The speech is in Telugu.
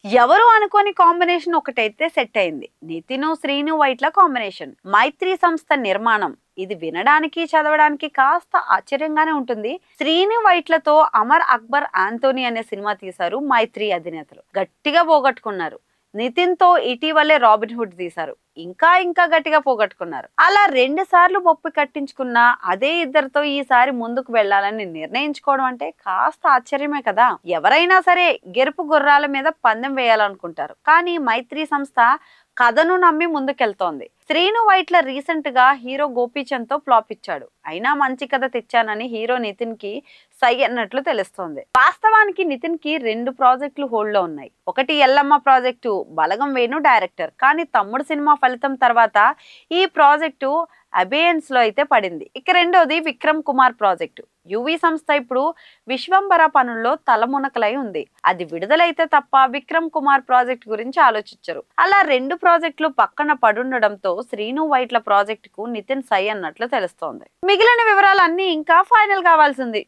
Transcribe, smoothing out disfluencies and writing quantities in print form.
ఎవరు అనుకోని కాంబినేషన్ ఒకటైతే సెట్ అయింది. నితిన్ శ్రీను వైట్ల కాంబినేషన్. మైత్రి సంస్థ నిర్మాణం. ఇది వినడానికి చదవడానికి కాస్త ఆశ్చర్యంగానే ఉంటుంది. శ్రీను వైట్లతో అమర్ అక్బర్ ఆంటోనీ అనే సినిమా తీశారు మైత్రి అధినేతలు. గట్టిగా పోగొట్టుకున్నారు. నితిన్ తో ఇటీవలే రాబిన్ హుడ్ తీశారు. ఇంకా గట్టిగా పోగొట్టుకున్నారు. అలా 2 సార్లు బొప్పి కట్టించుకున్న అదే ఇద్దరితో ఈసారి ముందుకు వెళ్లాలని నిర్ణయించుకోవడం అంటే కాస్త ఆశ్చర్యమే కదా. ఎవరైనా సరే గెరుపు గుర్రాల మీద పందెం వేయాలనుకుంటారు. కానీ మైత్రి సంస్థ కథను నమ్మి ముందుకెళ్తోంది. శ్రీను వైట్ల రీసెంట్ గా హీరో గోపీచంద్ తో ఫ్లాప్ ఇచ్చాడు. అయినా మంచి కథ తెచ్చానని హీరో నితిన్ కి సై అన్నట్లు తెలుస్తోంది. వాస్తవానికి నితిన్ కి 2 ప్రాజెక్టులు హోల్డ్ లో ఉన్నాయి. ఒకటి ఎల్లమ్మ ప్రాజెక్టు, బలగం వేణు డైరెక్టర్. కానీ తమ్ముడు సినిమా ఫలితం తర్వాత ఈ ప్రాజెక్టు అబేయన్స్ లో అయితే పడింది. ఇక రెండోది విక్రమ్ కుమార్ ప్రాజెక్టు. యువి సంస్థ ఇప్పుడు విశ్వంబర పనుల్లో తలమునకలై ఉంది. అది విడుదలైతే తప్ప విక్రమ్ కుమార్ ప్రాజెక్ట్ గురించి ఆలోచించరు. అలా 2 ప్రాజెక్టులు పక్కన పడుండడంతో శ్రీను వైట్ల ప్రాజెక్ట్ కు నితిన్ సై అన్నట్లు తెలుస్తోంది. మిగిలిన వివరాలన్నీ ఇంకా ఫైనల్ కావాల్సింది.